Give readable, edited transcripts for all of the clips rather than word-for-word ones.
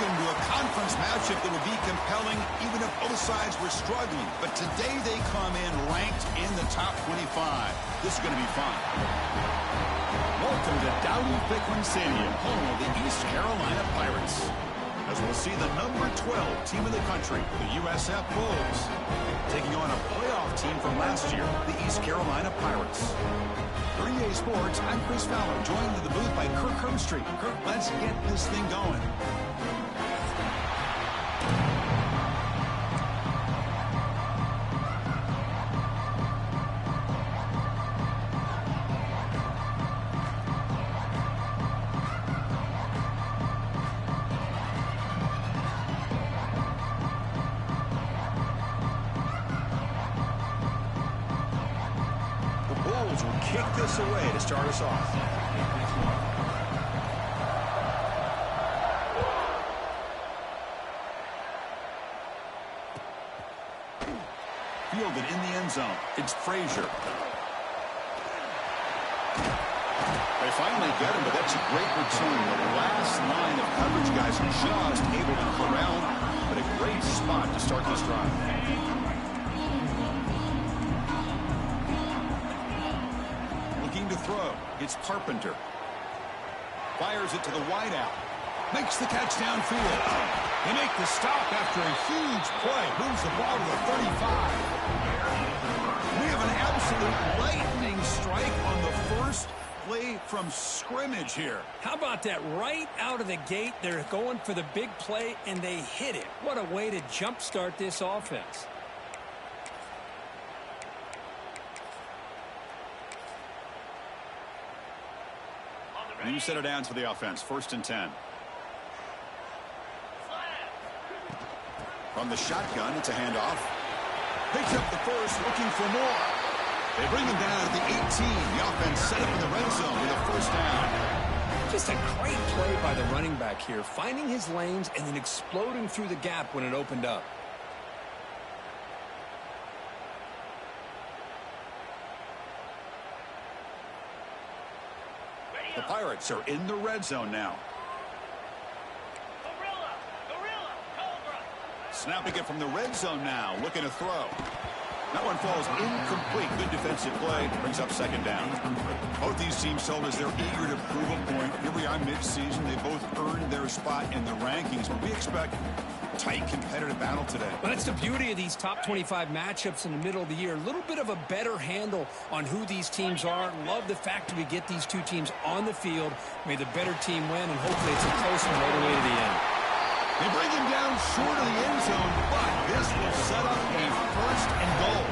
looking to a conference matchup that would be compelling even if both sides were struggling. But today they come in ranked in the top 25. This is going to be fun. Welcome to Dowdy-Ficklen Stadium, home of the East Carolina Pirates. As we'll see the number 12 team in the country, the USF Bulls, taking on a playoff team from last year, the East Carolina Pirates. For EA Sports, I'm Chris Fowler, joined in the booth by Kirk Herbstreit. Kirk, let's get this thing going. Will kick this away to start us off. Fielded in the end zone. It's Frazier. They finally get him, but that's a great return. The last line of coverage, guys, just able to corral, but a great spot to start this drive. To throw. It's Carpenter. Fires it to the wideout. Makes the catch downfield. They make the stop after a huge play. Moves the ball to the 35. We have an absolute lightning strike on the first play from scrimmage here. How about that? Right out of the gate, they're going for the big play, and they hit it. What a way to jumpstart this offense. New set of downs for the offense. 1st and 10. From the shotgun, it's a handoff. Picks up the first, looking for more. They bring him down at the 18. The offense set up in the red zone with a 1st down. Just a great play by the running back here, finding his lanes and then exploding through the gap when it opened up. The Pirates are in the red zone now. Snapping it from the red zone now, looking to throw. That one falls incomplete. Good defensive play. Brings up 2nd down. Both these teams told us they're eager to prove a point. Here we are mid-season. They both earned their spot in the rankings. But we expect tight competitive battle today. Well, that's the beauty of these top 25 matchups in the middle of the year. A little bit of a better handle on who these teams are. Love the fact that we get these two teams on the field. May the better team win, and hopefully it's a close one all the way to the end. They bring him down short of the end zone, but this will set up a 1st and goal.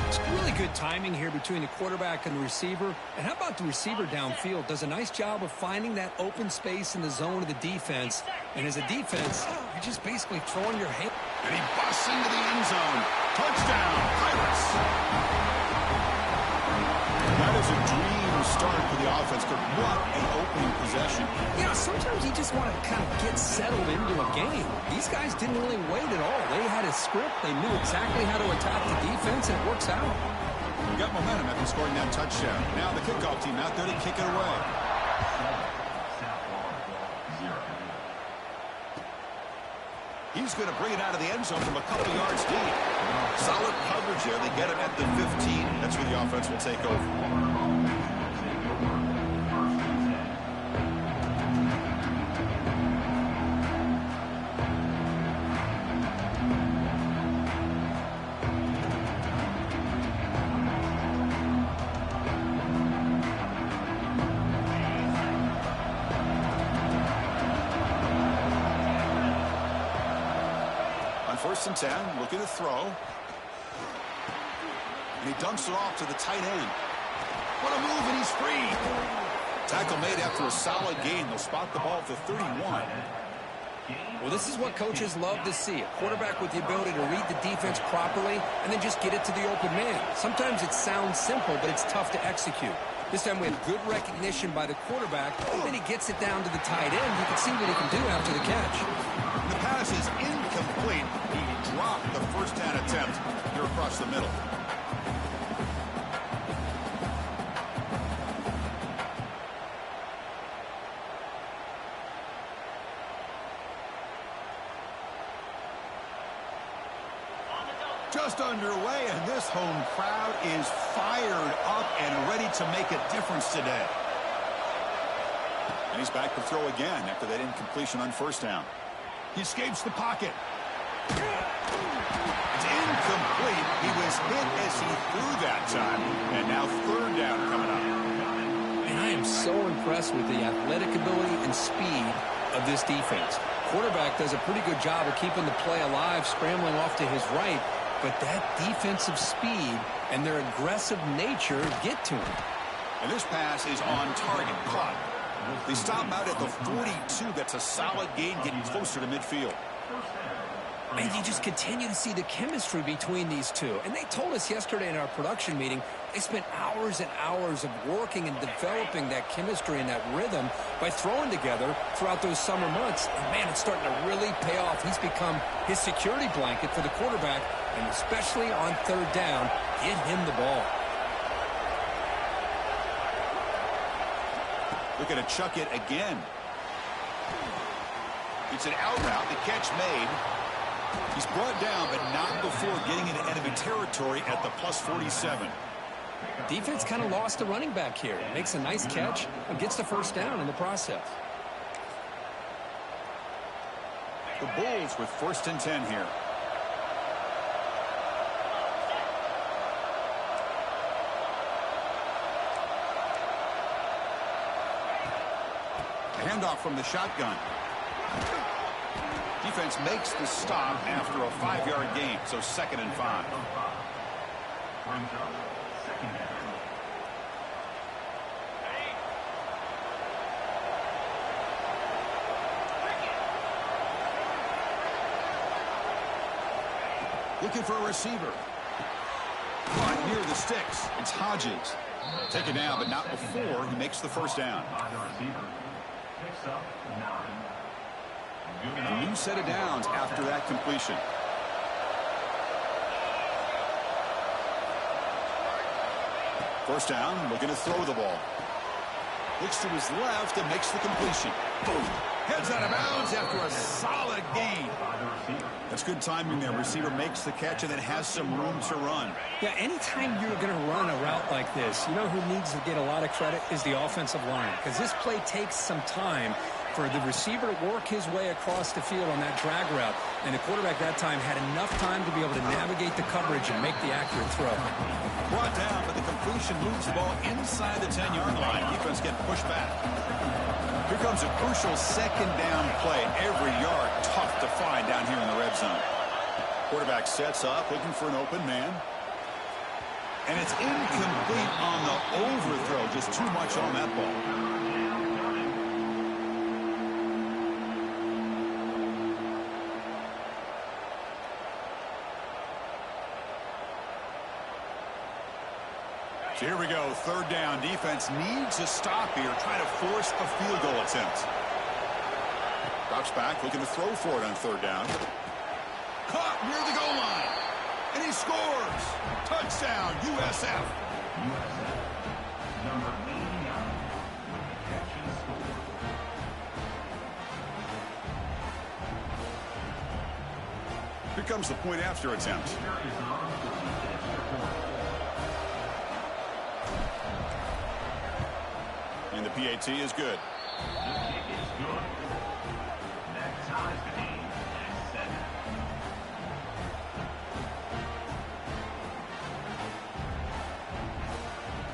It's really good timing here between the quarterback and the receiver. And how about the receiver downfield? Does a nice job of finding that open space in the zone of the defense. And as a defense, you're just basically throwing your hand. And he busts into the end zone. Touchdown, Pirates. That is a dream start for the offense. What an opening possession. You know, sometimes you just want to kind of get settled into a game. These guys didn't really wait at all. They had a script. They knew exactly how to attack the defense, and it works out. We got momentum after scoring that touchdown. Now the kickoff team out there to kick it away. He's going to bring it out of the end zone from a couple yards deep. Solid coverage there. They get him at the 15. That's where the offense will take over. On 1st and 10, looking to throw. And he dumps it off to the tight end. What a move, and he's free. Tackle made after a solid gain. They'll spot the ball at the 31. Well, this is what coaches love to see. A quarterback with the ability to read the defense properly and then just get it to the open man. Sometimes it sounds simple, but it's tough to execute. This time we have good recognition by the quarterback, and then he gets it down to the tight end. You can see what he can do after the catch. The pass is incomplete. He dropped the 1st down attempt here across the middle. Just underway, and this home crowd is fired up and ready to make a difference today. And he's back to throw again after that incompletion on first down. He escapes the pocket. It's incomplete. He was hit as he threw that time. And now third down coming up. And I am so impressed with the athletic ability and speed of this defense. Quarterback does a pretty good job of keeping the play alive, scrambling off to his right. But that defensive speed and their aggressive nature get to him. And this pass is on target, caught. They stop him out at the 42. That's a solid gain, getting closer to midfield. And you just continue to see the chemistry between these two. And they told us yesterday in our production meeting, they spent hours and hours of working and developing that chemistry and that rhythm by throwing together throughout those summer months. And, man, it's starting to really pay off. He's become his security blanket for the quarterback, and especially on third down, get him the ball. Look at a chuck it again. It's an out route. The catch made. He's brought down, but not before getting into enemy territory at the plus 47. Defense kind of lost the running back here. Makes a nice catch and gets the first down in the process. The Bulls with 1st and 10 here. A handoff from the shotgun. Defense makes the stop after a 5-yard gain, so 2nd and 5. Looking for a receiver. Caught near the sticks. It's Hodges. Taken down, but not before he makes the first down. A new set of downs after that completion. First down, looking to throw the ball. Looks to his left and makes the completion. Boom. Heads out of bounds after a solid gain. That's good timing there. Receiver makes the catch and then has some room to run. Yeah, anytime you're going to run a route like this, you know who needs to get a lot of credit is the offensive line, because this play takes some time for the receiver to work his way across the field on that drag route, and the quarterback that time had enough time to be able to navigate the coverage and make the accurate throw. Brought down, but the completion moves the ball inside the 10-yard line. Defense getting pushed back. Here comes a crucial 2nd down play. Every yard tough to find down here in the red zone. Quarterback sets up, looking for an open man. And it's incomplete on the overthrow. Just too much on that ball. So here we go, 3rd down. Defense needs a stop here, trying to force a field goal attempt. Drops back, looking to throw for it on 3rd down. Caught near the goal line. And he scores. Touchdown, USF. Number 89. Here comes the point after attempt. And the PAT is good.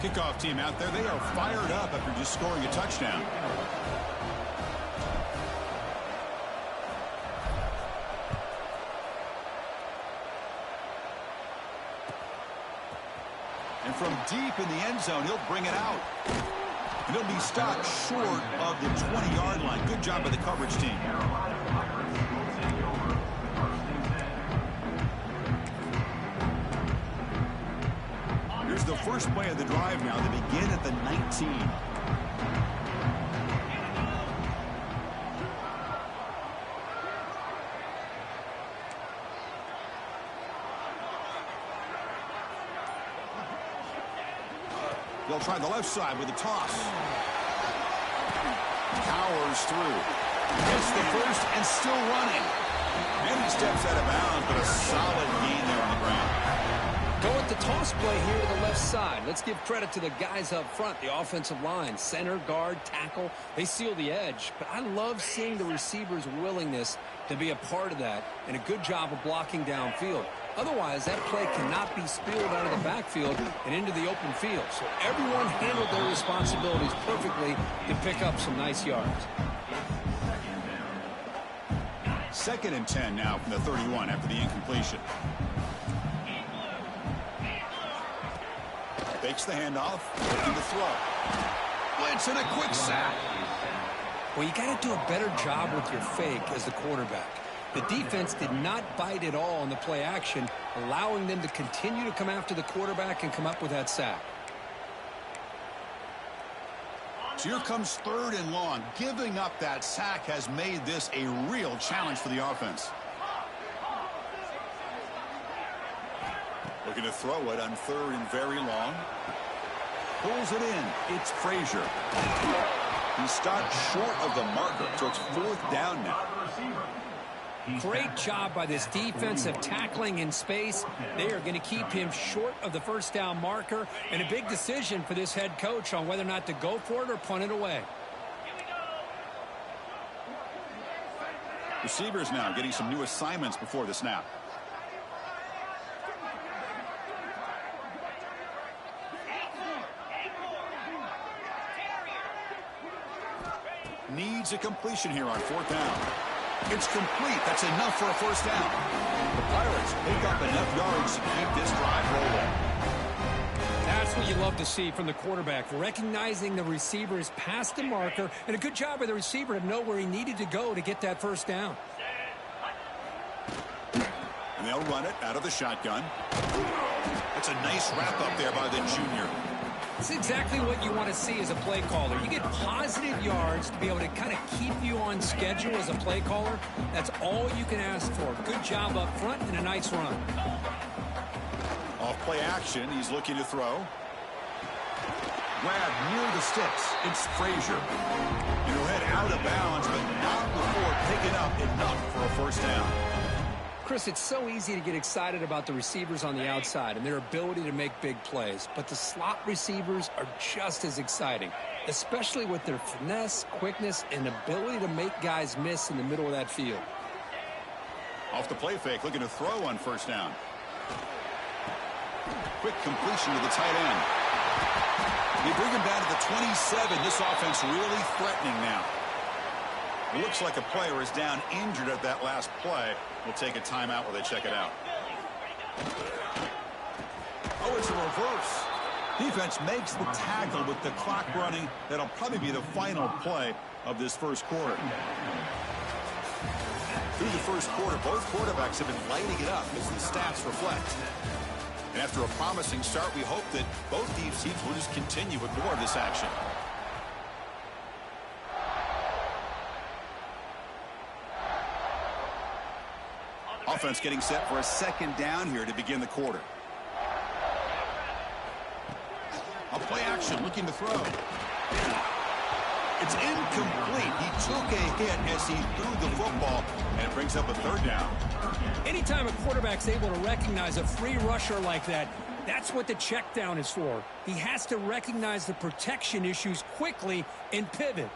Kickoff team out there. They are fired up after just scoring a touchdown. And from deep in the end zone, he'll bring it out. And he'll be stopped short of the 20-yard line. Good job by the coverage team. Here's the first play of the drive now. They begin at the 19. They'll try the left side with a toss. Powers through. Gets the first and still running. And he steps out of bounds, but a solid gain there on the ground. Go with the toss play here to the left side. Let's give credit to the guys up front, the offensive line, center, guard, tackle. They seal the edge. But I love seeing the receiver's willingness to be a part of that and a good job of blocking downfield. Otherwise, that play cannot be spilled out of the backfield and into the open field. So everyone handled their responsibilities perfectly to pick up some nice yards. 2nd and 10 now from the 31 after the incompletion. Fakes the handoff, looking to throw. Blitz and a quick sack. Well, you got to do a better job with your fake as the quarterback. The defense did not bite at all on the play action, allowing them to continue to come after the quarterback and come up with that sack. So here comes 3rd and long. Giving up that sack has made this a real challenge for the offense. Looking to throw it on 3rd and very long. Pulls it in. It's Frazier. He stopped short of the marker, so it's 4th down now. Great job by this defense of tackling in space. They are going to keep him short of the 1st down marker, and a big decision for this head coach on whether or not to go for it or punt it away. Receivers now getting some new assignments before the snap. Needs a completion here on 4th down. It's complete. That's enough for a 1st down. The Pirates pick up enough yards to keep this drive rolling. That's what you love to see from the quarterback, recognizing the receiver's past the marker, and a good job by the receiver to know where he needed to go to get that 1st down. And they'll run it out of the shotgun. That's a nice wrap up there by the junior. It's exactly what you want to see as a play caller. You get positive yards to be able to kind of keep you on schedule as a play caller. That's all you can ask for. Good job up front and a nice run. Off play action, he's looking to throw. Grab near the sticks. It's Frazier. And he'll head out of bounds, but not before picking up enough for a 1st down. Chris, it's so easy to get excited about the receivers on the outside and their ability to make big plays, but the slot receivers are just as exciting, especially with their finesse, quickness, and ability to make guys miss in the middle of that field. Off the play fake, looking to throw on 1st down. Quick completion to the tight end. They bring him down to the 27. This offense really threatening now. It looks like a player is down injured at that last play. We'll take a timeout while they check it out. Oh, it's a reverse. Defense makes the tackle with the clock running. That'll probably be the final play of this 1st quarter. Through the 1st quarter, both quarterbacks have been lighting it up as the stats reflect. And after a promising start, we hope that both these teams will just continue with more of this action. Offense getting set for a 2nd down here to begin the quarter. A play action looking to throw. It's incomplete. He took a hit as he threw the football, and it brings up a 3rd down. Anytime a quarterback's able to recognize a free rusher like that, that's what the check down is for. He has to recognize the protection issues quickly and pivot.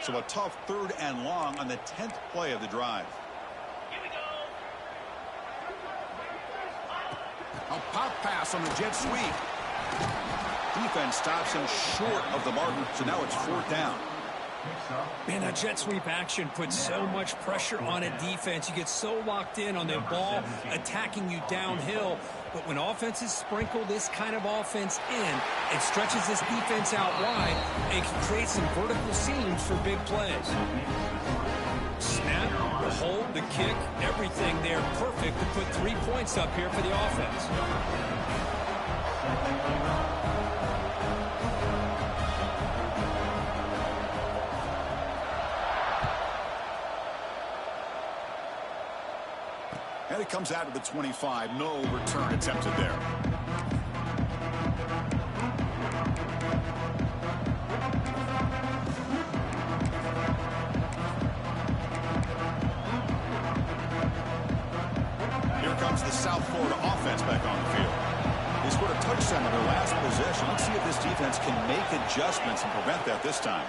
So a tough 3rd and long on the 10th play of the drive. A pop pass on the jet sweep. Defense stops him short of the marker, so now it's 4th down. Man, that jet sweep action puts so much pressure on a defense. You get so locked in on the ball attacking you downhill. But when offenses sprinkle this kind of offense in, it stretches this defense out wide and can create some vertical seams for big plays. Snap, the hold, the kick, everything there perfect to put 3 points up here for the offense. And it comes out of the 25. No return attempted there. Florida offense back on the field. They scored a touchdown on their last possession. Let's see if this defense can make adjustments and prevent that this time.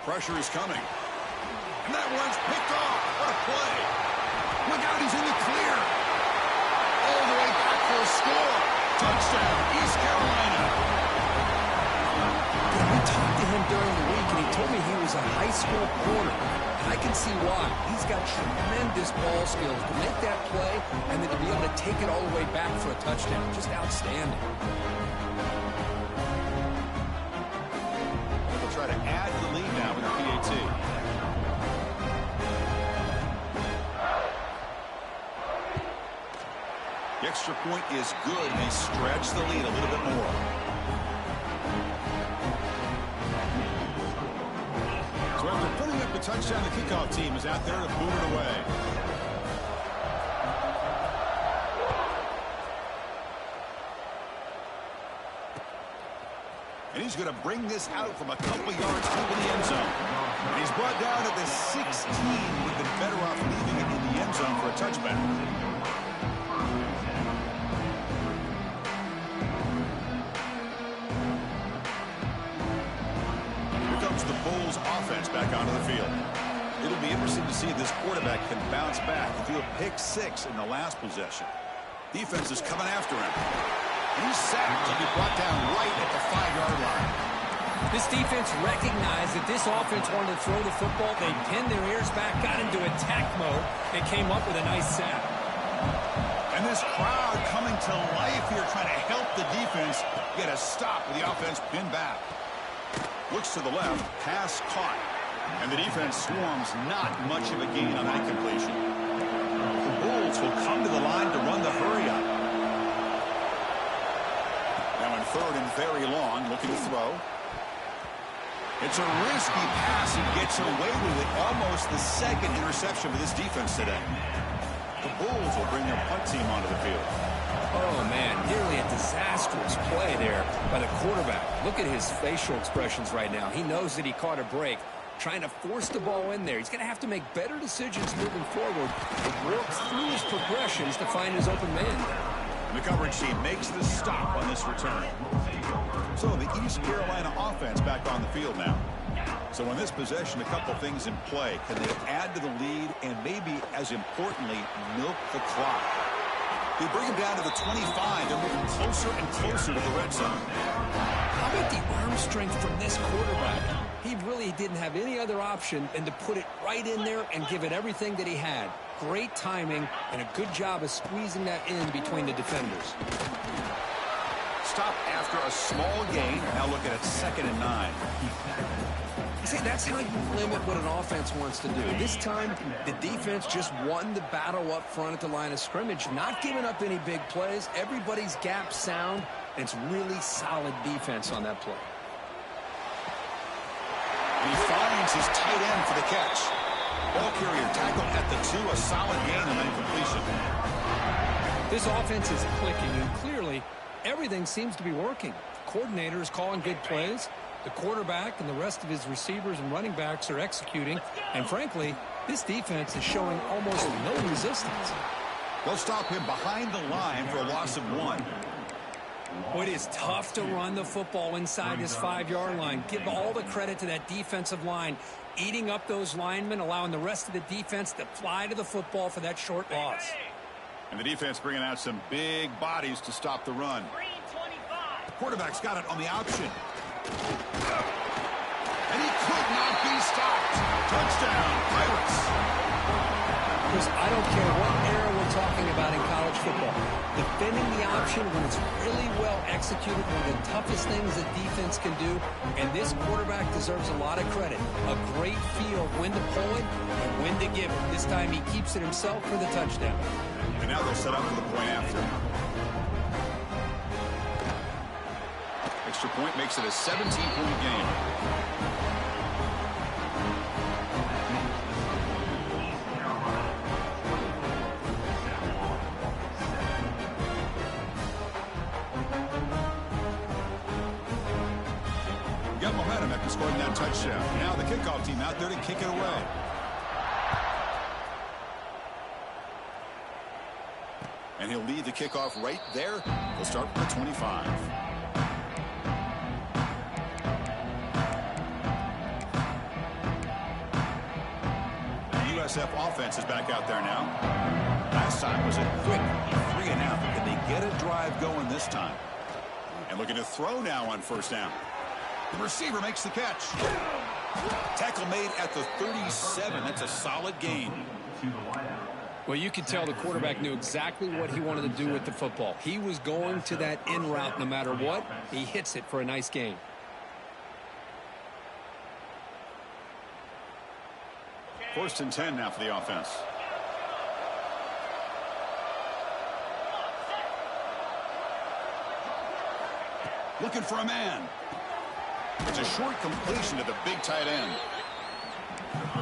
Pressure is coming. And that one's picked off. What a play. Look out, he's in the clear. All the way back for a score. Touchdown, East Carolina. Yeah, we talked to him during the week, and he told me he was a high school corner. And I can see why. He's got tremendous ball skills to make that play and then to be able to take it all the way back for a touchdown. Just outstanding. They'll try to add to the lead now with their PAT. The extra point is good, and they stretch the lead a little bit more. So after putting up the touchdown, the kickoff team is out there to boot it away. And he's going to bring this out from a couple yards over the end zone. And he's brought down at the 16. Would have been better off leaving it in the end zone for a touchback. The Bulls offense back onto the field. It'll be interesting to see if this quarterback can bounce back. He threw a pick-6 in the last possession. Defense is coming after him. And he's sacked. He'll be brought down right at the 5-yard line. This defense recognized that this offense wanted to throw the football. They pinned their ears back, got into attack mode, and came up with a nice sack. And this crowd coming to life here trying to help the defense get a stop with the offense pinned back. Looks to the left, pass caught. And the defense swarms, not much of a gain on that completion. The Bulls will come to the line to run the hurry up. Now in 3rd and very long, looking to throw. It's a risky pass. He gets away with it. Almost the 2nd interception for this defense today. The Bulls will bring their punt team onto the field. Oh, man, nearly a disastrous play there by the quarterback. Look at his facial expressions right now. He knows that he caught a break, trying to force the ball in there. He's going to have to make better decisions moving forward and work through his progressions to find his open man. The coverage team makes the stop on this return. So the East Carolina offense back on the field now. So in this possession, a couple things in play. Can they add to the lead and maybe, as importantly, milk the clock? They bring him down to the 25. They're moving closer and closer to the red zone. How about the arm strength from this quarterback? He really didn't have any other option than to put it right in there and give it everything that he had. Great timing and a good job of squeezing that in between the defenders. Stop after a small gain. Now looking at 2nd and 9. See, that's how you limit what an offense wants to do. This time, the defense just won the battle up front at the line of scrimmage, not giving up any big plays. Everybody's gap sound, and it's really solid defense on that play. And he finds his tight end for the catch. Ball carrier tackled at the 2, a solid gain and then completion. This offense is clicking, and clearly, everything seems to be working. The coordinator is calling good plays. The quarterback and the rest of his receivers and running backs are executing. And frankly, this defense is showing almost no resistance. They'll stop him behind the line for a loss of 1. Boy, it is tough to run the football inside this 5-yard line. Give all the credit to that defensive line, eating up those linemen, allowing the rest of the defense to fly to the football for that short loss. And the defense bringing out some big bodies to stop the run. The quarterback's got it on the option. And he could not be stopped. Touchdown, Pirates. Chris, I don't care what era we're talking about in college football. Defending the option when it's really well executed, one of the toughest things that defense can do, and this quarterback deserves a lot of credit. A great feel of when to pull it and when to give it. This time he keeps it himself for the touchdown. And now they'll set up for the point after. Extra point makes it a 17-point game. Got momentum after scoring that touchdown. Now the kickoff team out there to kick it away. And he'll lead the kickoff right there. He'll start from the 25. USF offense is back out there now. Last time was a quick 3-and-out. Can they get a drive going this time? And looking to throw now on first down. The receiver makes the catch. Tackle made at the 37. That's a solid gain. Well, you could tell the quarterback knew exactly what he wanted to do with the football. He was going to that in route no matter what. He hits it for a nice gain. First and 10 now for the offense. Looking for a man. It's a short completion to the big tight end.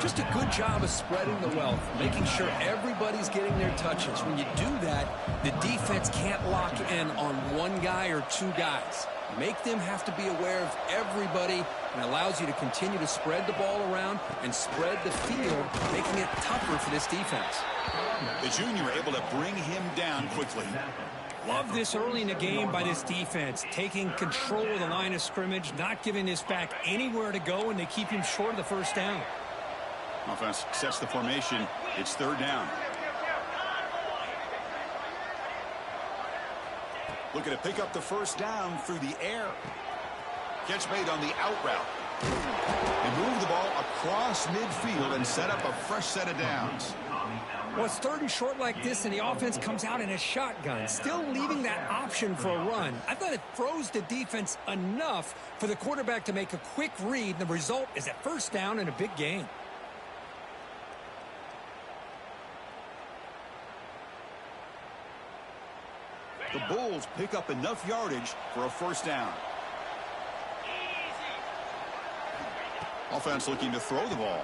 Just a good job of spreading the wealth, making sure everybody's getting their touches. When you do that, the defense can't lock in on one guy or two guys. Make them have to be aware of everybody, and allows you to continue to spread the ball around and spread the field, making it tougher for this defense. The junior able to bring him down quickly. Love this early in the game by this defense, taking control of the line of scrimmage, not giving this back anywhere to go, and they keep him short of the first down. Offense sets the formation. It's third down. Looking to pick up the first down through the air. Catch made on the out route. They move the ball across midfield and set up a fresh set of downs. Well, it's third and short like this, and the offense comes out in a shotgun, still leaving that option for a run. I thought it froze the defense enough for the quarterback to make a quick read. The result is a first down and a big gain. The Bulls pick up enough yardage for a first down. Offense looking to throw the ball.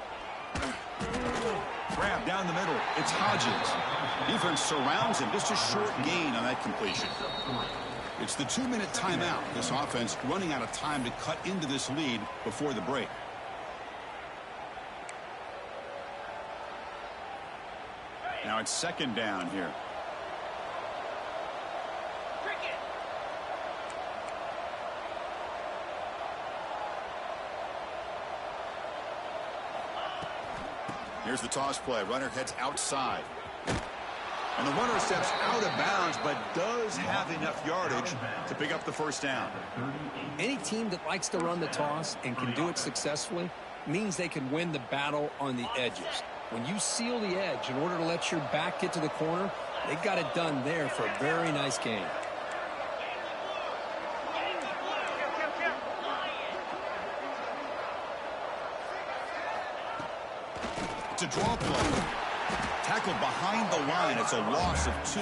Grab down the middle. It's Hodges. Defense surrounds him. Just a short gain on that completion. It's the 2-minute timeout. This offense running out of time to cut into this lead before the break. Now it's second down here. Here's the toss play. Runner heads outside. And the runner steps out of bounds, but does have enough yardage to pick up the first down. Any team that likes to run the toss and can do it successfully means they can win the battle on the edges. When you seal the edge in order to let your back get to the corner, they got it done there for a very nice gain. It's a draw play. Tackled behind the line. It's a loss of 2.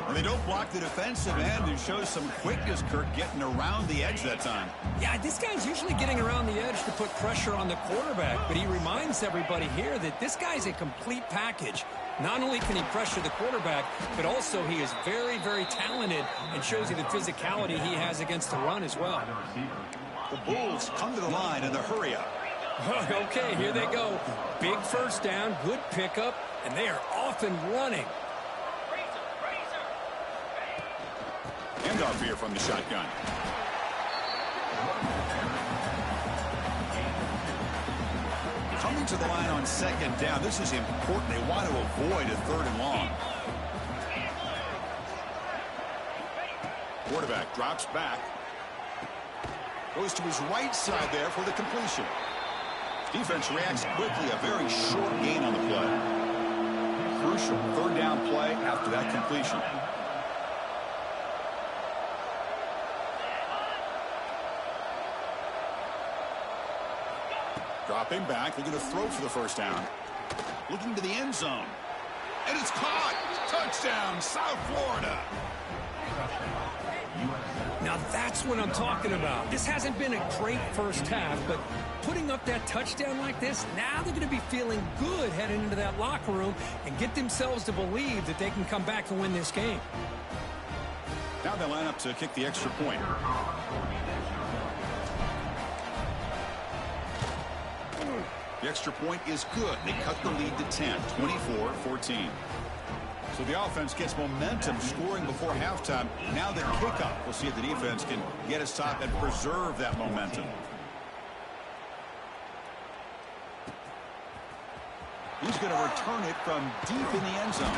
When they don't block the defensive end, it shows some quickness, Kirk, getting around the edge that time. Yeah, this guy's usually getting around the edge to put pressure on the quarterback, but he reminds everybody here that this guy's a complete package. Not only can he pressure the quarterback, but also he is very, very talented and shows you the physicality he has against the run as well. The Bulls come to the line in the hurry-up. Okay, here they go. Big first down, good pickup, and they are off and running. Handoff here from the shotgun. Coming to the line on second down. This is important. They want to avoid a third and long. Quarterback drops back. Goes to his right side there for the completion. Defense reacts quickly. A very short gain on the play. Crucial third down play after that completion. Dropping back, looking to throw for the first down. Looking to the end zone. And it's caught. Touchdown, South Florida. Now that's what I'm talking about. This hasn't been a great first half, but putting up that touchdown like this, now they're going to be feeling good heading into that locker room and get themselves to believe that they can come back and win this game. Now they line up to kick the extra point. The extra point is good. They cut the lead to 10, 24-14. So the offense gets momentum scoring before halftime. Now the kickoff. We'll see if the defense can get a stop and preserve that momentum. He's going to return it from deep in the end zone.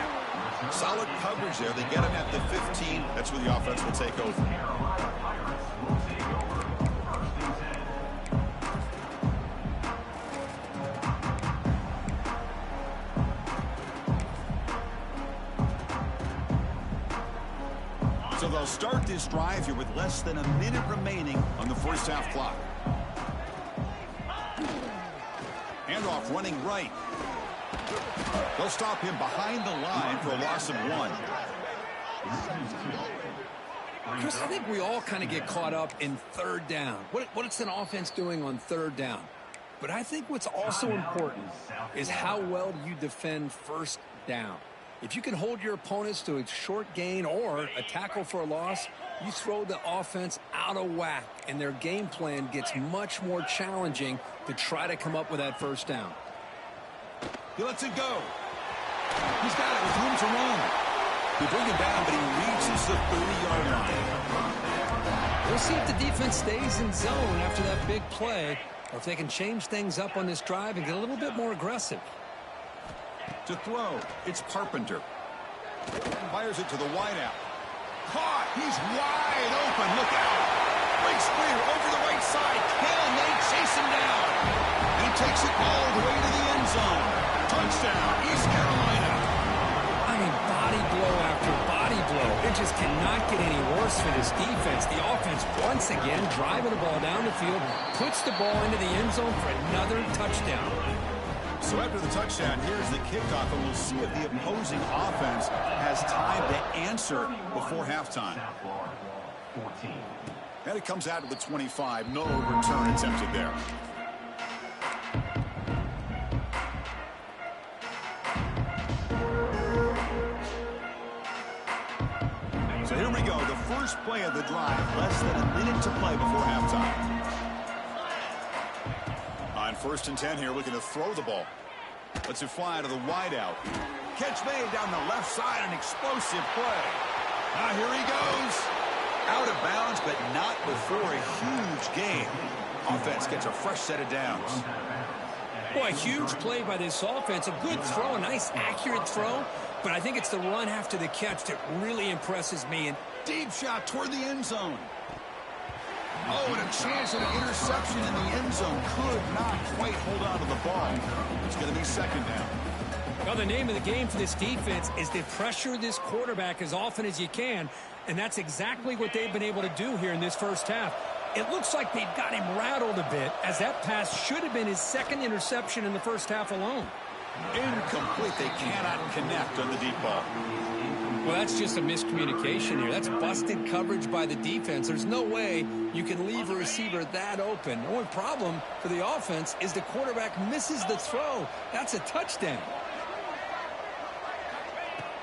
Solid coverage there. They get him at the 15. That's where the offense will take over. So they'll start this drive here with less than a minute remaining on the first half clock. Handoff running right. They'll stop him behind the line for a loss of 1. Chris, I think we all kind of get caught up in third down. What's an offense doing on third down? But I think what's also important is how well you defend first down. If you can hold your opponents to a short gain or a tackle for a loss, you throw the offense out of whack, and their game plan gets much more challenging to try to come up with that first down. He lets it go. He's got it with room to run. They bring him down, but he reaches the 30-yard line. We'll see if the defense stays in zone after that big play, or if they can change things up on this drive and get a little bit more aggressive. To throw, it's Carpenter. Fires it to the wideout. Caught. He's wide open. Look out. Breaks clear over the right side. Can they chase him down? And he takes it all the way to the end zone. Touchdown, East Carolina. I mean, body blow after body blow. It just cannot get any worse for this defense. The offense, once again, driving the ball down the field, puts the ball into the end zone for another touchdown. So after the touchdown, here's the kickoff, and we'll see if the opposing offense has time to answer before halftime. And it comes out to the 25. No return attempted there. So here we go. The first play of the drive. Less than a minute to play before halftime. On 1st and 10 here, looking to throw the ball. Lets it fly to the wideout. Catch made down the left side, an explosive play. Now here he goes. Out of bounds, but not before a huge gain. Offense gets a fresh set of downs. Boy, a huge play by this offense. A good throw, a nice accurate throw. But I think it's the run after the catch that really impresses me. And deep shot toward the end zone. Oh, and a chance at an interception in the end zone. Could not quite hold on to the ball. It's going to be second down. Well, the name of the game for this defense is to pressure this quarterback as often as you can, and that's exactly what they've been able to do here in this first half. It looks like they've got him rattled a bit, as that pass should have been his second interception in the first half alone. Incomplete. They cannot connect on the deep ball. Well, that's just a miscommunication here. That's busted coverage by the defense. There's no way you can leave a receiver that open. The only problem for the offense is the quarterback misses the throw. That's a touchdown.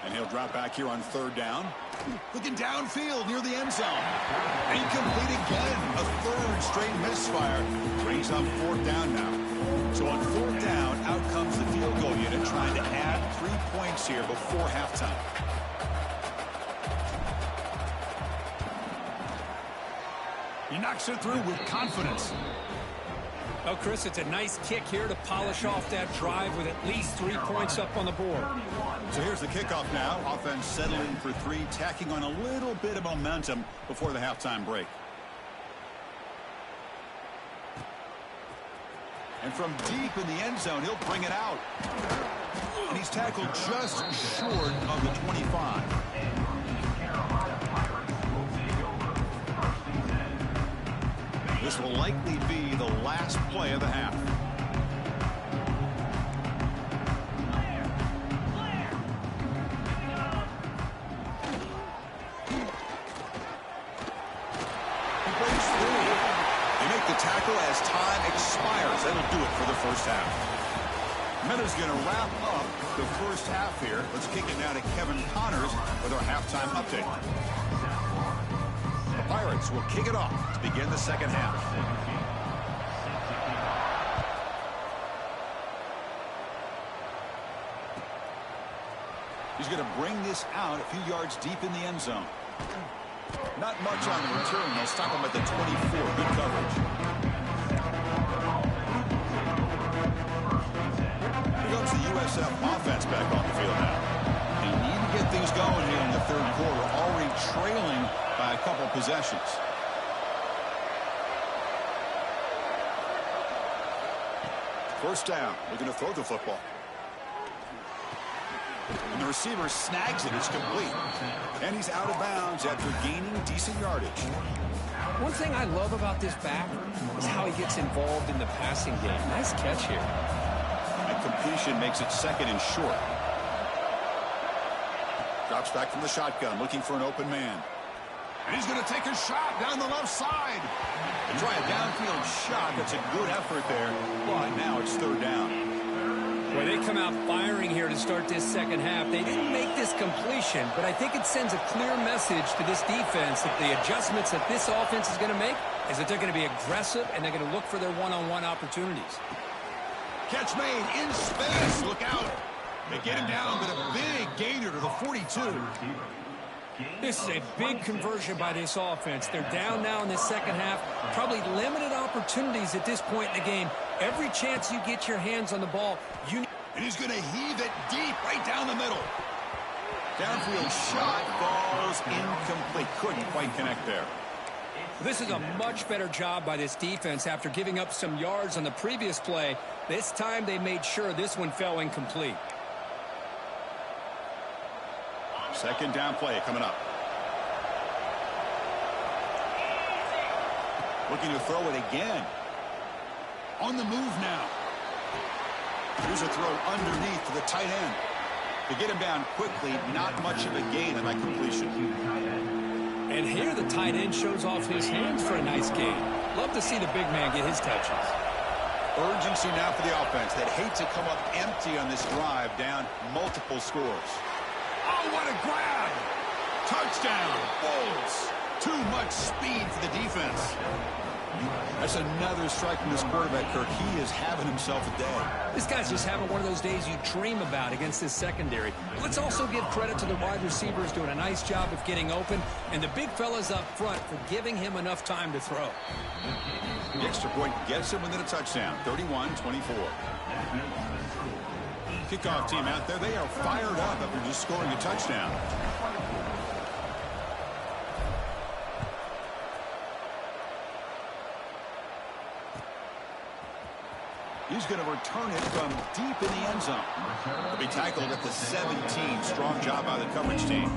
And he'll drop back here on 3rd down. Looking downfield near the end zone. Incomplete again. A 3rd straight misfire. Brings up 4th down now. So on 4th down, out comes the field goal unit trying to add 3 points here before halftime. He knocks it through with confidence. Oh, Chris, it's a nice kick here to polish off that drive with at least 3 points up on the board. So here's the kickoff now. Offense settling for 3, tacking on a little bit of momentum before the halftime break. And from deep in the end zone, he'll bring it out. And he's tackled just short of the 25. This will likely be the last play of the half. He breaks through. They make the tackle as time expires. That'll do it for the first half. Miller's going to wrap up the first half here. Let's kick it now to Kevin Connors with our halftime update. The Pirates will kick it off to begin the second half. He's going to bring this out a few yards deep in the end zone. Not much on the return. They'll stop him at the 24. Good coverage. Here comes the USF offense back on the field now. They need to get things going here in the third quarter, already trailing by a couple possessions. First down. Looking to throw the football. And the receiver snags it. It's complete. And he's out of bounds after gaining decent yardage. One thing I love about this back is how he gets involved in the passing game. Nice catch here. And completion makes it second and short. Drops back from the shotgun, looking for an open man. And he's going to take a shot down the left side. And try a downfield shot. That's a good effort there. But now it's third down. Well, they come out firing here to start this second half. They didn't make this completion, but I think it sends a clear message to this defense that the adjustments that this offense is going to make is that they're going to be aggressive and they're going to look for their one-on-one opportunities. Catch made in space. Look out. They get him down, but a big gainer to the 42. This is a big conversion by this offense. They're down now in the second half. Probably limited opportunities at this point in the game. Every chance you get your hands on the ball, you need. And he's going to heave it deep right down the middle. Downfield shot falls incomplete. Couldn't quite connect there. This is a much better job by this defense after giving up some yards on the previous play. This time they made sure this one fell incomplete. Second down play coming up. Looking to throw it again. On the move now. Here's a throw underneath to the tight end. To get him down quickly, not much of a gain on that completion. And here the tight end shows off his hands for a nice gain. Love to see the big man get his touches. Urgency now for the offense. They'd hate to come up empty on this drive, down multiple scores. Oh, what a grab! Touchdown, Bulls. Too much speed for the defense. That's another strike from this quarterback, Kirk. He is having himself a day. This guy's just having one of those days you dream about against this secondary. Let's also give credit to the wide receivers doing a nice job of getting open, and the big fellas up front for giving him enough time to throw. The extra point gets him within a touchdown, 31-24. Kickoff team out there, they are fired up after just scoring a touchdown. He's going to return it from deep in the end zone. He'll be tackled at the 17. Strong job by the coverage team.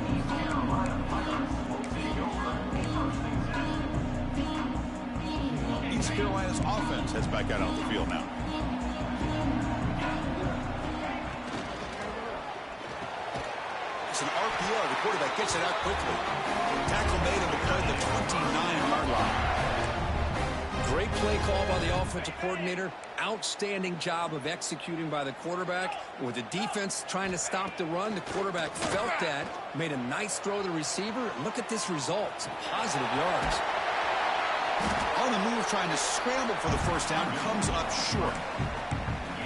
East Carolina's offense heads back out on the field now. It's an RPO. The quarterback gets it out quickly. Tackle made and deployed the 29-yard line. Great play call by the offensive coordinator. Outstanding job of executing by the quarterback. With the defense trying to stop the run, the quarterback felt that. Made a nice throw to the receiver. Look at this result. Some positive yards. On the move, trying to scramble for the first down. Comes up short.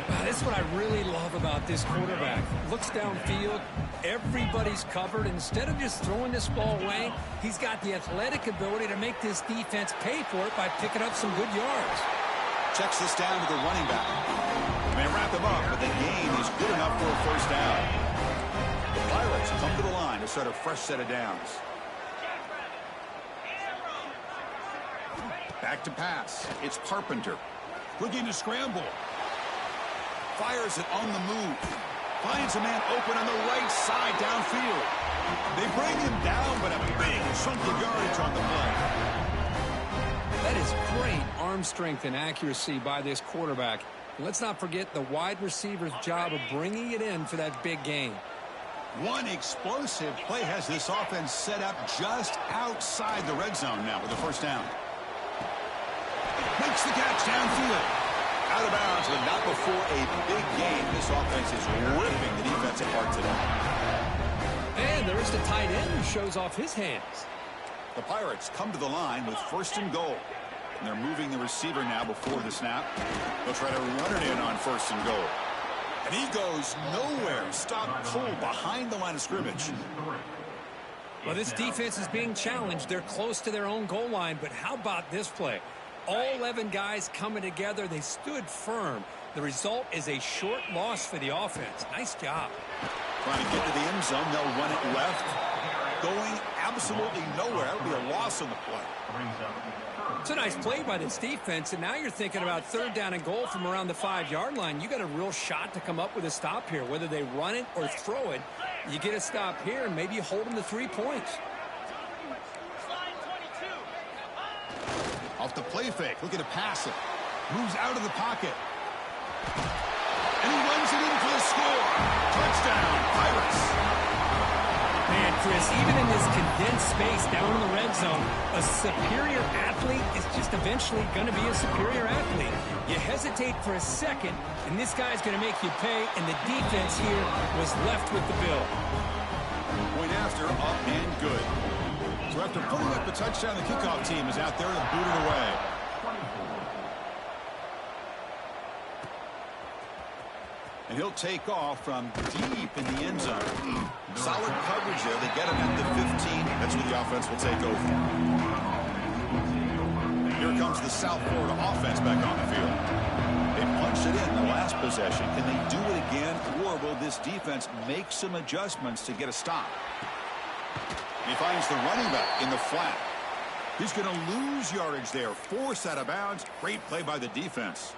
Wow, this is what I really love about this quarterback. Looks downfield. Everybody's covered. Instead of just throwing this ball away, he's got the athletic ability to make this defense pay for it by picking up some good yards. Checks this down to the running back. They wrap him up, but the gain is good enough for a first down. The Pirates come to the line to start a fresh set of downs. Back to pass. It's Carpenter. Looking to scramble. Fires it on the move. Finds a man open on the right side downfield. They bring him down, but a big chunk of yardage on the play. That is great arm strength and accuracy by this quarterback. Let's not forget the wide receiver's job of bringing it in for that big gain. One explosive play has this offense set up just outside the red zone now with a first down. Makes the catch downfield. Out of bounds, but not before a big game. This offense is ripping the defense apart today. And there's the tight end who shows off his hands. The Pirates come to the line with first and goal. And they're moving the receiver now before the snap. They'll try to run it in on first and goal. And he goes nowhere. Stop cold behind the line of scrimmage. Well, this defense is being challenged. They're close to their own goal line, but how about this play? All 11 guys coming together. They stood firm. The result is a short loss for the offense. Nice job. Trying to get to the end zone. They'll run it left. Going absolutely nowhere. That would be a loss on the play. It's a nice play by this defense, and now you're thinking about third down and goal from around the 5-yard line. You got a real shot to come up with a stop here. Whether they run it or throw it, you get a stop here, and maybe you hold them to 3 points. Off the play fake, looking to pass it. Moves out of the pocket. And he runs it in for the score. Touchdown, Pirates. Man, Chris, even in this condensed space down in the red zone, a superior athlete is just eventually going to be a superior athlete. You hesitate for a second, and this guy's going to make you pay, and the defense here was left with the bill. Point after, up and good. So after putting up a touchdown, the kickoff team is out there to boot it away. And he'll take off from deep in the end zone. Solid coverage there. They get him at the 15. That's where the offense will take over. Here comes the South Florida offense back on the field. They punched it in the last possession. Can they do it again, or will this defense make some adjustments to get a stop? He finds the running back in the flat. He's going to lose yardage there. Forced out of bounds. Great play by the defense.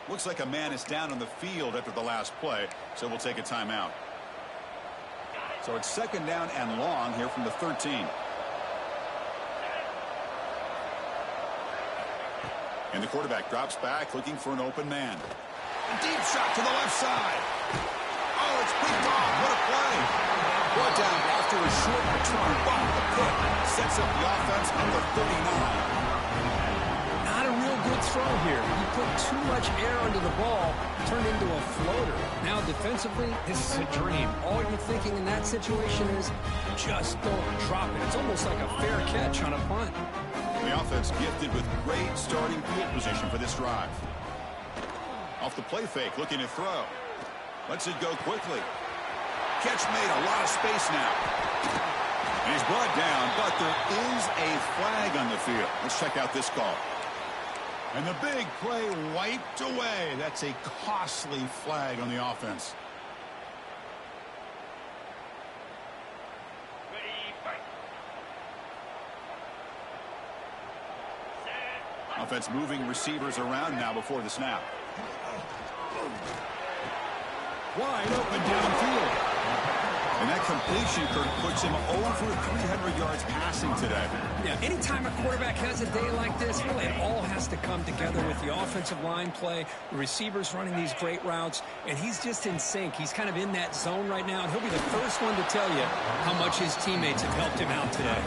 Looks like a man is down on the field after the last play, so we'll take a timeout. So it's second down and long here from the 13. And the quarterback drops back looking for an open man. A deep shot to the left side. Oh, it's picked off. What a play. Brought down after a short return. Wow, the pick sets up the offense at the 39. Good throw here. He put too much air under the ball, turned into a floater. Now defensively, this is a dream. All you're thinking in that situation is just don't drop it. It's almost like a fair catch on a punt. The offense gifted with great starting field position for this drive. Off the play fake, looking to throw. Lets it go quickly. Catch made, a lot of space now. And he's brought down, but there is a flag on the field. Let's check out this call. And the big play wiped away. That's a costly flag on the offense. Offense moving receivers around now before the snap. Wide open downfield. And that completion, Kurt, puts him over 300 yards passing today. Yeah, anytime a quarterback has a day like this, really it all has to come together with the offensive line play, the receivers running these great routes, and he's just in sync. He's kind of in that zone right now, and he'll be the first one to tell you how much his teammates have helped him out today.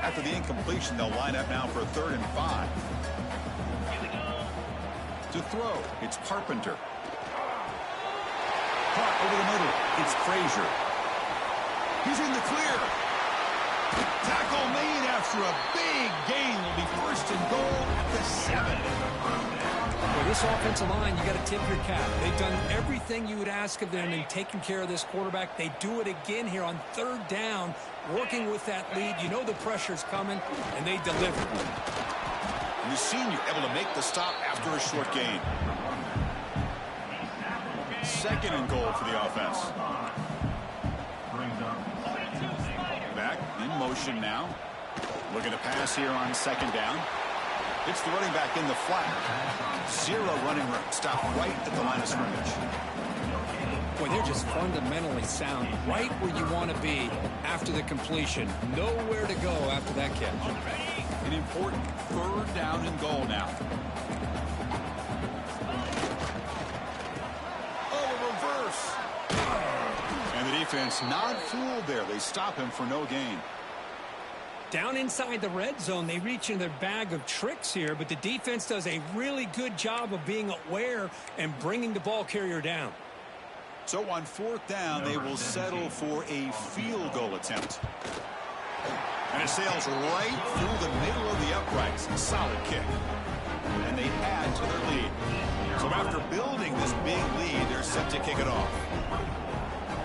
After the incompletion, they'll line up now for a 3rd and 5. To throw, it's Carpenter. Caught over the middle, it's Frazier. He's in the clear. Tackle made after a big gain. Will be 1st and goal at the 7. Well, this offensive line, you got to tip your cap. They've done everything you would ask of them in taking care of this quarterback. They do it again here on 3rd down, working with that lead. You know the pressure's coming, and they deliver. And the senior able to make the stop after a short gain. 2nd and goal for the offense. Back in motion now. Looking to pass here on 2nd down. It's the running back in the flat. 0 running room. Stop right at the line of scrimmage. Boy, they're just fundamentally sound. Right where you want to be after the completion. Nowhere to go after that catch. An important 3rd down and goal now. Oh, a reverse. And the defense not fooled there. They stop him for no gain. Down inside the red zone, they reach in their bag of tricks here, but the defense does a really good job of being aware and bringing the ball carrier down. So on 4th down, they will settle for a field goal attempt. And it sails right through the middle of the uprights. Solid kick. And they add to their lead. So after building this big lead, they're set to kick it off.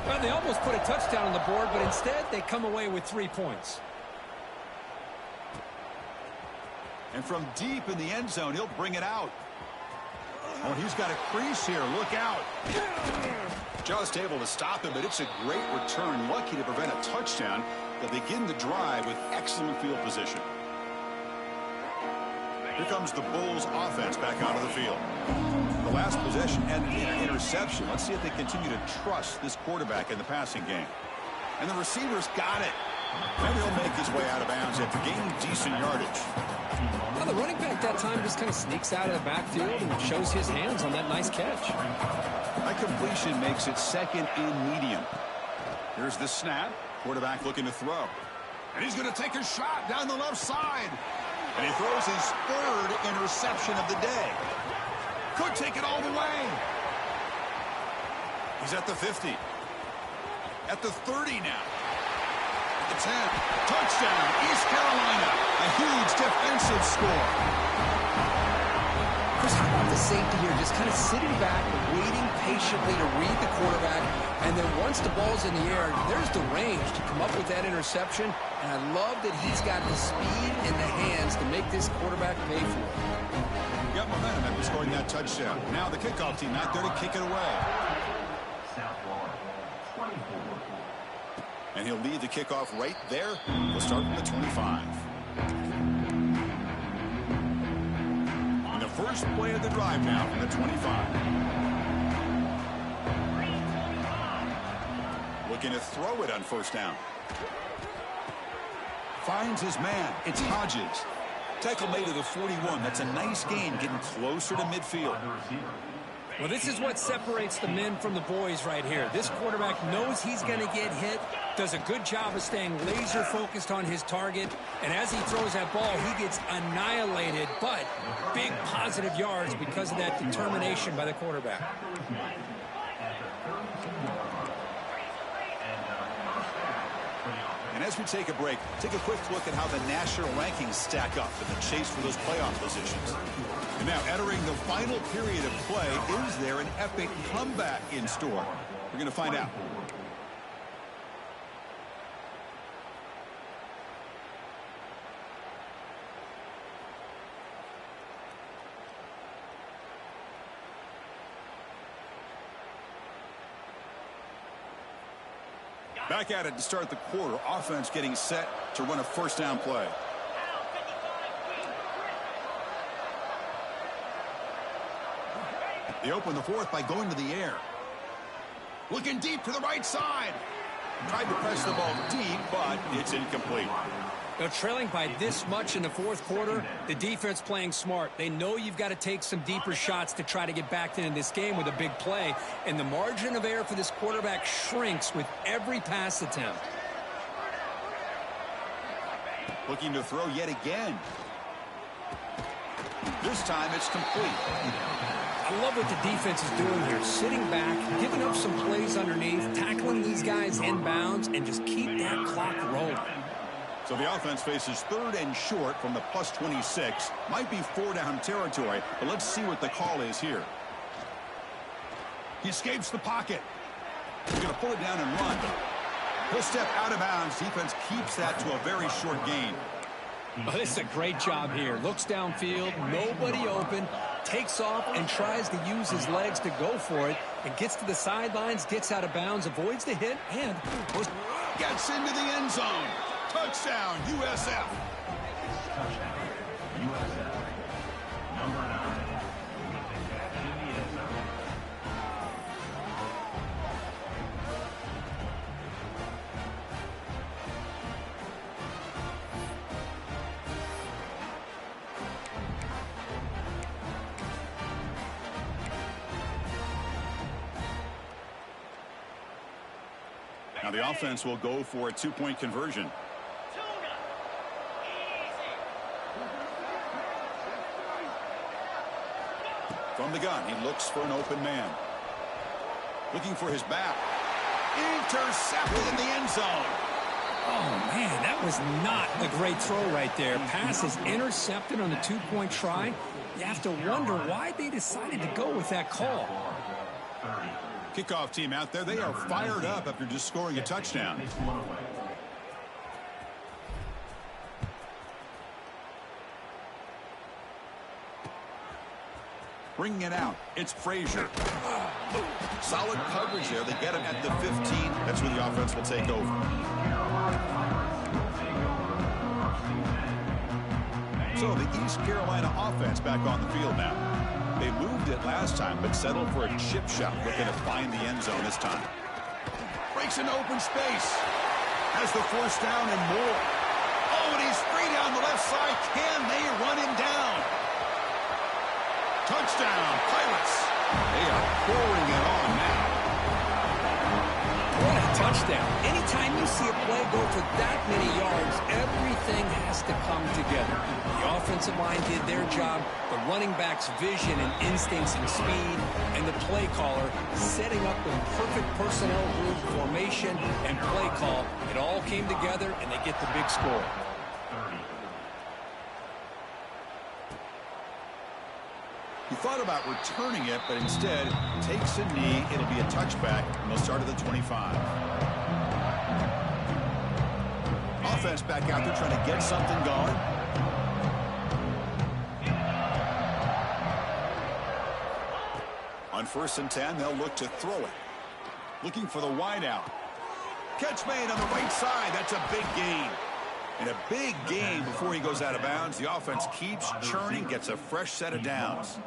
Well, they almost put a touchdown on the board, but instead they come away with 3 points. And from deep in the end zone, he'll bring it out. Oh, he's got a crease here. Look out. Just able to stop him, but it's a great return. Lucky to prevent a touchdown. They'll begin the drive with excellent field position. Here comes the Bulls offense back onto the field. The last possession and an interception. Let's see if they continue to trust this quarterback in the passing game. And the receivers got it. And he'll make his way out of bounds after gaining decent yardage. Now the running back that time just kind of sneaks out of the backfield and shows his hands on that nice catch. That completion makes it second and medium. Here's the snap. Quarterback looking to throw. And he's going to take a shot down the left side. And he throws his third interception of the day. Could take it all the way. He's at the 50. At the 30 now. At the 10. Touchdown, East Carolina. A huge defensive score. Chris, how about the safety here? Just kind of sitting back, waiting patiently to read the quarterback. And then once the ball's in the air, there's the range to come up with that interception. And I love that he's got the speed and the hands to make this quarterback pay for it. Got momentum after scoring that touchdown. Now the kickoff team out there to kick it away. And he'll lead the kickoff right there. We'll start from the 25. And the first play of the drive now from the 25. Looking to throw it on first down. Finds his man. It's Hodges. Tackle made to the 41. That's a nice gain, getting closer to midfield. Well, this is what separates the men from the boys right here. This quarterback knows he's going to get hit, does a good job of staying laser focused on his target, and as he throws that ball, he gets annihilated, but big positive yards because of that determination by the quarterback. And as we take a break, take a quick look at how the national rankings stack up in the chase for those playoff positions. And now, entering the final period of play, is there an epic comeback in store? We're going to find out. Back at it to start the quarter. Offense getting set to run a first down play. They open the fourth by going to the air. Looking deep to the right side. Tried to press the ball deep, but it's incomplete. They're trailing by this much in the fourth quarter. The defense playing smart. They know you've got to take some deeper shots to try to get back into this game with a big play. And the margin of error for this quarterback shrinks with every pass attempt. Looking to throw yet again. This time it's complete. I love what the defense is doing here. Sitting back, giving up some plays underneath, tackling these guys inbounds, and just keep that clock rolling. So the offense faces third and short from the plus 26. Might be four-down territory, but let's see what the call is here. He escapes the pocket. He's going to pull it down and run. He'll step out of bounds. Defense keeps that to a very short gain. Oh, this is a great job here. Looks downfield, nobody open, takes off and tries to use his legs to go for it, and gets to the sidelines, gets out of bounds, avoids the hit, and gets into the end zone. Touchdown, USF. Number 9. Now the offense will go for a two-point conversion. From the gun, he looks for an open man. Looking for his back. Intercepted in the end zone. Oh, man, that was not a great throw right there. Pass is intercepted on the two-point try. You have to wonder why they decided to go with that call. Kickoff team out there, they are fired up after just scoring a touchdown. Bringing it out, it's Frazier. Solid coverage there. They get him at the 15. That's where the offense will take over. So the East Carolina offense back on the field now. They moved it last time, but settled for a chip shot, looking to find the end zone this time. Breaks an open space. Has the force down and more. Oh, and he's free down the left side. Can they run him down? Touchdown, Pirates. They are pouring it on now. What a touchdown. Anytime you see a play go for that many yards, everything has to come together. The offensive line did their job, the running back's vision and instincts and speed, and the play caller setting up the perfect personnel group, formation, and play call. It all came together, and they get the big score. He thought about returning it, but instead takes a knee. It'll be a touchback, and they'll start at the 25. Offense back out there trying to get something going. On 1st and 10, they'll look to throw it. Looking for the wide out. Catch made on the right side. That's a big gain. And a big gain before he goes out of bounds. The offense keeps churning, gets a fresh set of downs.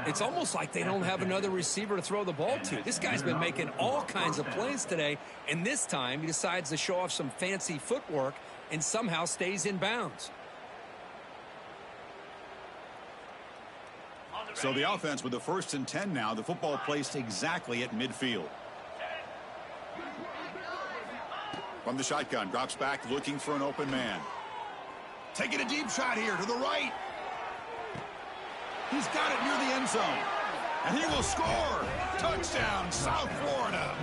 It's almost like they don't have another receiver to throw the ball to. This guy's been making all kinds of plays today, and this time he decides to show off some fancy footwork and somehow stays in bounds. So the offense with the 1st and 10 now, the football placed exactly at midfield. From the shotgun, drops back looking for an open man. Taking a deep shot here to the right. He's got it near the end zone. And he will score. Touchdown, South Florida.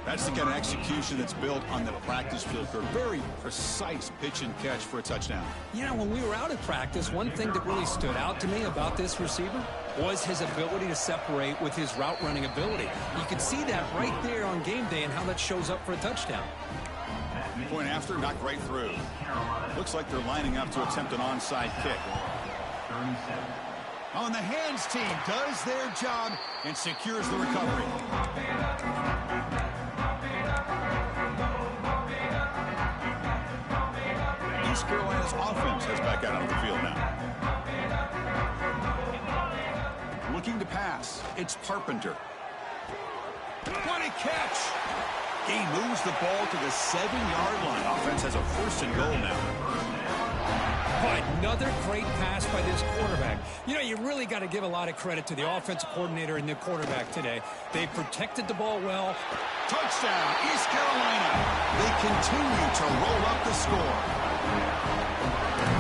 That's the kind of execution that's built on the practice field for a very precise pitch and catch for a touchdown. Yeah, when we were out at practice, one thing that really stood out to me about this receiver was his ability to separate with his route running ability. You could see that right there on game day and how that shows up for a touchdown. Point after, knocked right through. Looks like they're lining up to attempt an onside kick. On the hands team does their job and secures the recovery. East Carolina's offense is back out on the field now. Looking to pass. It's Carpenter. What a catch! He moves the ball to the 7-yard line. Offense has a 1st and goal now. Another great pass by this quarterback. You know, you really got to give a lot of credit to the offensive coordinator and the quarterback today. They protected the ball well. Touchdown, East Carolina. They continue to roll up the score.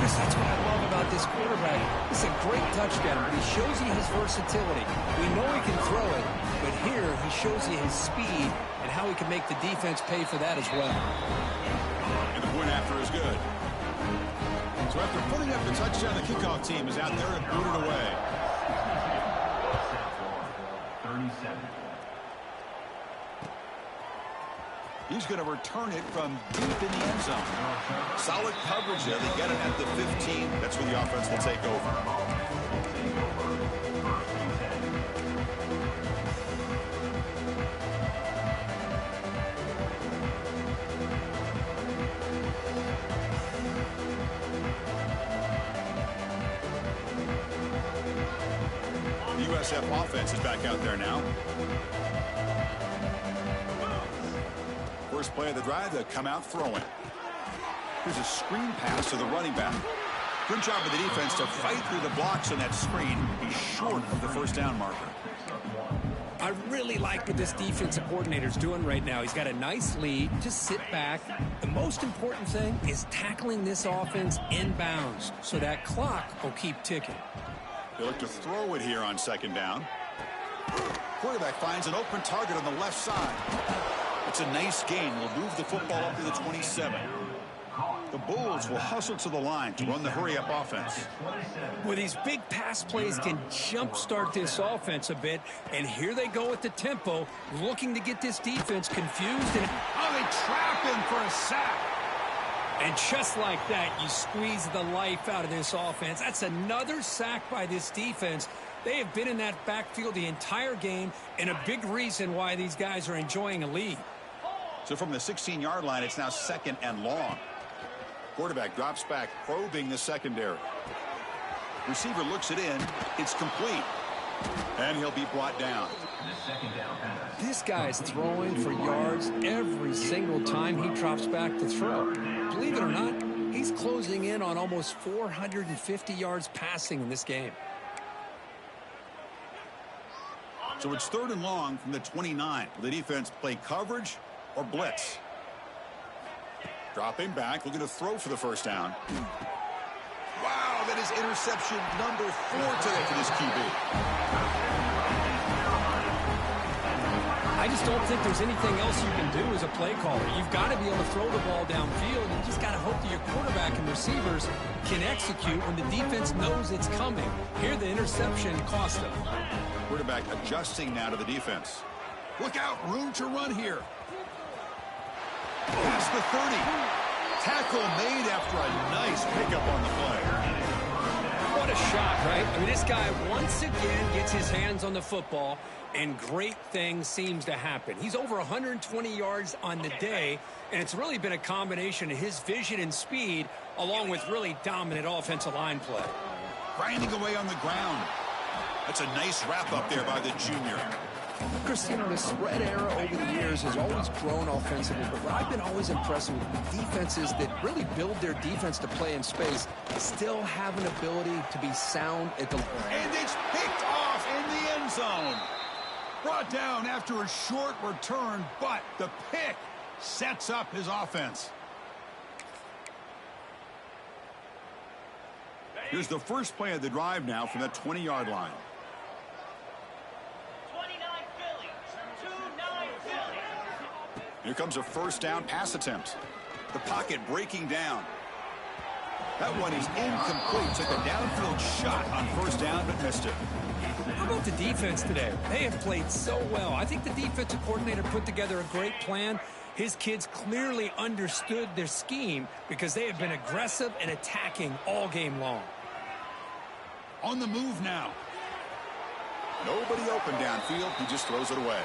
That's what I love about this quarterback. It's a great touchdown, but he shows you his versatility. We know he can throw it, but here he shows you his speed and how he can make the defense pay for that as well. And the point after is good. So after putting up the touchdown, the kickoff team is out there and booted away. 37. He's going to return it from deep in the end zone. Solid coverage there. They get it at the 15. That's where the offense will take over. USF offense is back out there now. First play of the drive, they'll come out throwing. Here's a screen pass to the running back. Good job of the defense to fight through the blocks on that screen. He's short of the 1st down marker. I really like what this defensive coordinator's doing right now. He's got a nice lead. Just sit back. The most important thing is tackling this offense in bounds so that clock will keep ticking. They look to throw it here on 2nd down. Quarterback finds an open target on the left side. It's a nice gain. We'll move the football up to the 27. The Bulls will hustle to the line to run the hurry-up offense. Well, these big pass plays can jumpstart this offense a bit, and here they go with the tempo, looking to get this defense confused. And oh, they trap him for a sack. And just like that, you squeeze the life out of this offense. That's another sack by this defense. They have been in that backfield the entire game, and a big reason why these guys are enjoying a lead. So from the 16-yard line, it's now 2nd and long. Quarterback drops back, probing the secondary. Receiver looks it in. It's complete. And he'll be brought down. This guy's throwing for yards every single time he drops back to throw. Believe it or not, he's closing in on almost 450 yards passing in this game. So it's 3rd and long from the 29. Will the defense play coverage or blitz? Dropping back, looking to throw for the first down. Wow, that is interception number 4 today for this QB. I just don't think there's anything else you can do as a play caller. You've got to be able to throw the ball downfield. You just got to hope that your quarterback and receivers can execute when the defense knows it's coming. Here, the interception cost them. Quarterback adjusting now to the defense. Look out, room to run here. Past the 30. Tackle made after a nice pickup on the play. What a shot, right? I mean, this guy once again gets his hands on the football, and great things seems to happen. He's over 120 yards on the day, and it's really been a combination of his vision and speed, along with really dominant offensive line play. Grinding away on the ground. That's a nice wrap up there by the junior. Christine, the spread era over the years has always grown offensively, but what I've been always impressed with defenses that really build their defense to play in space still have an ability to be sound at the line. And it's picked off in the end zone. Brought down after a short return, but the pick sets up his offense. Here's the first play of the drive now from the 20-yard line. Here comes a first down pass attempt. The pocket breaking down. That one is incomplete. Took a downfield shot on first down, but missed it. How about the defense today? They have played so well. I think the defensive coordinator put together a great plan. His kids clearly understood their scheme because they have been aggressive and attacking all game long. On the move now. Nobody open downfield. He just throws it away.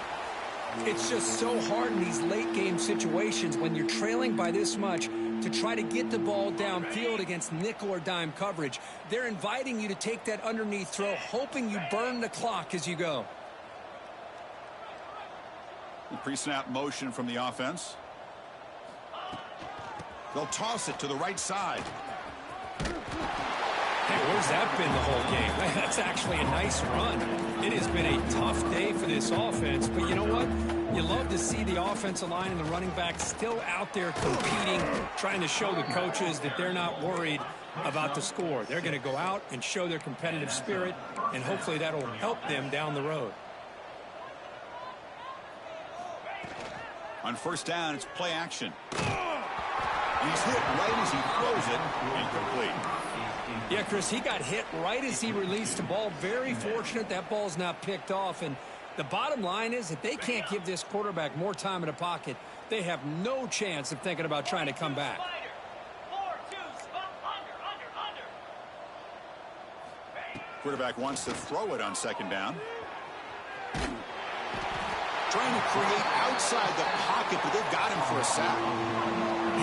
It's just so hard in these late game situations when you're trailing by this much to try to get the ball downfield against nickel or dime coverage. They're inviting you to take that underneath throw, hoping you burn the clock as you go. Pre-snap motion from the offense. They'll toss it to the right side. Hey, where's that been the whole game? That's actually a nice run. It has been a tough day for this offense, but you know what? You love to see the offensive line and the running back still out there competing, trying to show the coaches that they're not worried about the score. They're going to go out and show their competitive spirit, and hopefully that'll help them down the road. On first down, it's play action. He's hit right as he throws it. Incomplete. Yeah, Chris, he got hit right as he released the ball. Very fortunate that ball's not picked off. And the bottom line is that they can't give this quarterback more time in the pocket. They have no chance of thinking about trying to come back. Quarterback wants to throw it on second down. Trying to create outside the pocket, but they've got him for a sack.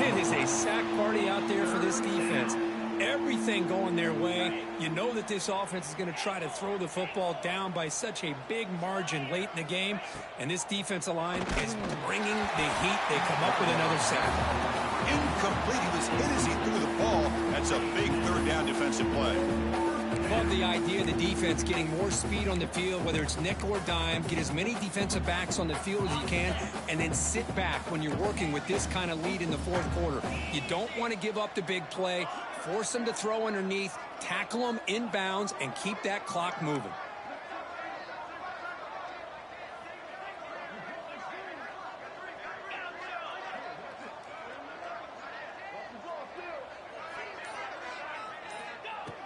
It is a sack party out there for this defense. Everything going their way. You know that this offense is going to try to throw the football down by such a big margin late in the game. And this defensive line is bringing the heat. They come up with another sack. Incomplete. He was hit as he threw the ball. That's a big third down defensive play. Love the idea of the defense getting more speed on the field, whether it's nickel or dime. Get as many defensive backs on the field as you can, and then sit back when you're working with this kind of lead in the fourth quarter. You don't want to give up the big play. Force them to throw underneath, tackle them inbounds, and keep that clock moving.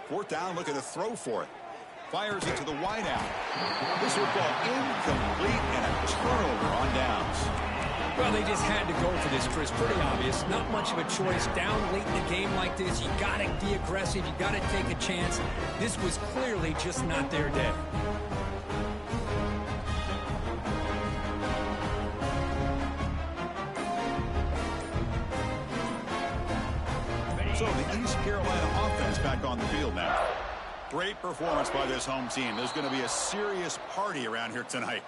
Fourth down, looking to throw for it. Fires it to the wideout. This football incomplete and a turnover on downs. Well, they just had to go for this, Chris. Pretty obvious. Not much of a choice. Down late in the game like this, you got to be aggressive. You got to take a chance. This was clearly just not their day. So the East Carolina offense back on the field now. Great performance by this home team. There's going to be a serious party around here tonight.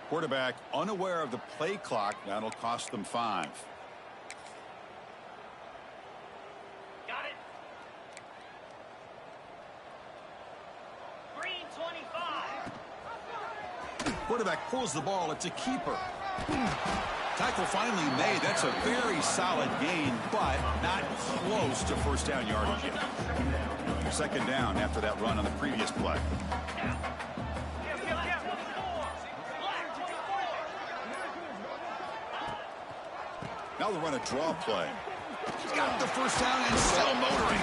Quarterback unaware of the play clock. That'll cost them 5. Got it. Green 25. Quarterback pulls the ball. It's a keeper. Tackle finally made. That's a very solid gain, but not close to first down yardage yet. Second down after that run on the previous play. Now they'll run a draw play. He's got the first down and still motoring.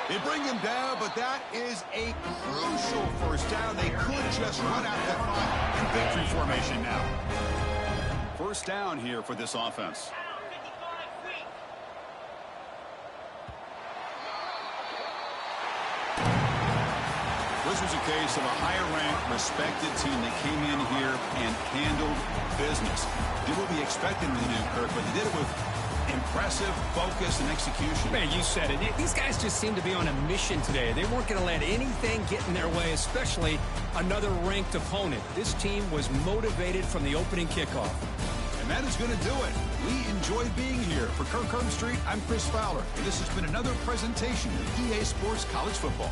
They bring him down, but that is a crucial first down. They could just run out that clock in victory formation now. First down here for this offense. This was a case of a higher-ranked, respected team that came in here and handled business. Did what we expected them to do, Kirk, but they did it with impressive focus and execution. Man, you said it. These guys just seem to be on a mission today. They weren't going to let anything get in their way, especially another ranked opponent. This team was motivated from the opening kickoff. And that is going to do it. We enjoyed being here. For Kirk Herbstreit, I'm Chris Fowler, and this has been another presentation of EA Sports College Football.